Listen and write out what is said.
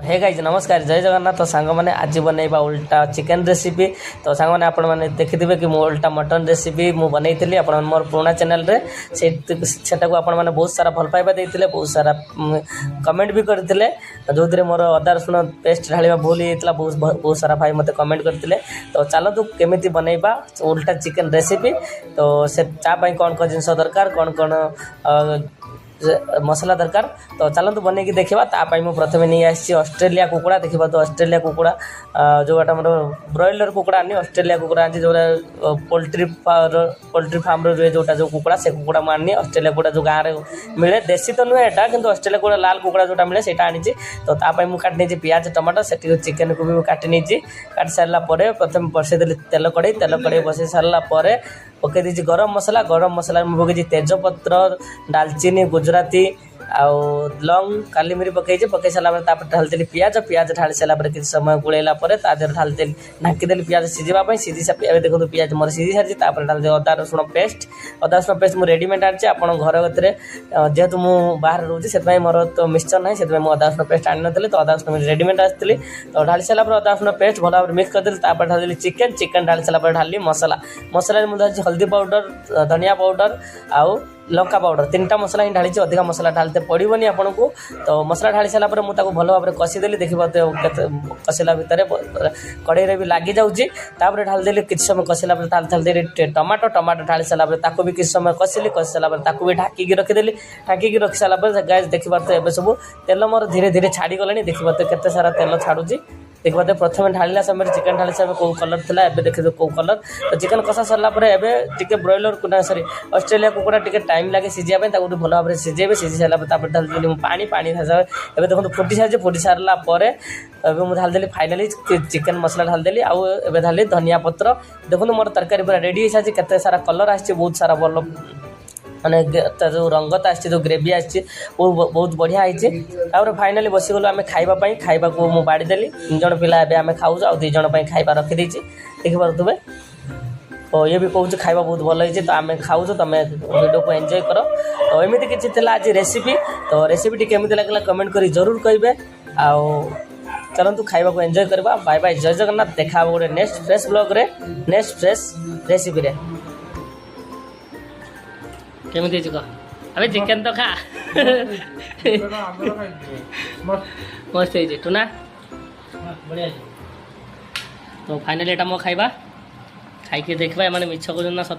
Hey guys नमस्कार जय जगन्नाथ। तो सांग मैंने आज बनैबा उल्टा चिकेन रेसिपी। तो सांग मैंने आपण मैंने देखिथे कि मुझे उल्टा मटन रेसिपी मुझे बनई आप मोर पुराना चैनल रे सेटा को आपण मैंने बहुत सारा भल पाइबा देते बहुत सारा कमेंट भी करते जो मोर अदा रसुण पेस्ट ढालिबा भूल होता बहुत सारा भाई मते कमेंट करते। तो चलतु केमी बनैबा उल्टा चिकेन रेसिपी। तो से तापाई कौन कौन जिन दरकार कौन कौन मसला दरकार। तो चलतु बनैकी देखा तापाई मुझे प्रथम नहीं आसी ऑस्ट्रेलिया कुकुड़ा देखा। तो ऑस्ट्रेलिया कुकुड़ा जोटा मोर ब्रॉयलर कुकुड़ा आनी ऑस्ट्रेलिया कुकुड़ा आनी जो पोल्ट्री फार्म रुए जोटा जो कुकुड़ा से कुकुड़ा मुझे आनी ऑस्ट्रेलिया कुकुड़ा जो गाँव में मिले देसी तो नुहे एटा कि ऑस्ट्रेलिया कुकुड़ा लाल कुकुड़ा जोटा मिले से आनी। तो तापाई मुझे काटी प्याज टमाटो से चिकेन को भी काटी काटी सारापर प्रथम बसईदेली तेल कड़े बसई सारापर पकई दी गरम मसला पकई तेजपत्र डालचीनी गुजराती आउ लौंग काली मिरी पकई सारा ढाली पियाज ढाली सारापर किसी समय गुड़ेला ढाली ढाकीदेली पियाज सीझापी सीझी देखो पियाज मोर सीझी सारी ढाली अदा रसुण पेस्ट मुझे रेडीमेड आनी आप घर गति जेहेतु मुझे बाहर रोचे से मोर तो मिक्सचर ना से अदा रसुण पेस्ट आनी नी। तो अदा रसुण रेडीमेड आसती तो ढाली सारापर अदा रसुण पेस्ट भल भाव मिक्स करदेली ढाली चिकेन ढाली सारापर ढाली मसला मुझे हल्दी पाउडर धनिया पाउडर आउ लंका पाउडर तीनटा मसला ही ढाली अधिका मसला ढालते पड़ोनी आपन को। तो मसला ढाली सारापर मुझे भल भाव में कषीदेली देखिए कषिला भितर कड़े भी लगी जाऊँगी ढालीदेली किसी समय कषिला ढाली टमाटो ढाली सारापर भी किसी समय कषिली सारापर भी ढाकी रखीदेली ढाकी रखी सारापर गाइस देखिए एवं सब तेल मोर धीरे धीरे छाड़ी गलानी देखिए केते सारा तेल छाड़ुची देखिए प्रथम ढाला समय चिकेन ढाली समय कौ कलर था एवं देखिए कौ कलर। तो चिकेन कषा सारापर एवं ब्रॉयलर को सॉरी ऑस्ट्रेलिया कुकुड़ा टी टाइम लगे सीझापी भल भाव में सीझेबे सीझी सारापर ढाली पानी एवं देखो फुटी सारी फुटी सारापर मुझे ढालीदेली फाइनाली चिकेन मसला ढालीदेली आउ ढाली धनिया पत्र देखो मोर तरकारी पूरा रेडी हो सारी केते सारा कलर आसी बहुत सारा भल माने जो रंगत आसी जो ग्रेवी आसी बहुत बढ़िया होती। फाइनाली बसीगलु आम खावाई खावा को मुझे बाड़ीदेली 3 जन पिला आम खाऊँ आ 2 जन खाଇବା रखीदे देखिपे। तो ये भी कहूँ खावा बहुत भल होती। तो आम खाऊ तुम वीडियो को एंजॉय कर। तो एमती किसी आज रेसिपी। तो रेसिपी केमी लगे कमेंट कर जरूर कहे। चलतु खावा को एंजॉय करवा। बाय बाय जय जगन्नाथ। देखा गोटे नेक्स्ट फ्रेश ब्लॉग रे नेक्स्ट फ्रेश रेसिपी रे। केमी कह अबे चिकेन तो खा मस्त है टूना बढ़िया। तो फाइनली एटा मो खाइबा खाई देखा एम मिछ कहना सत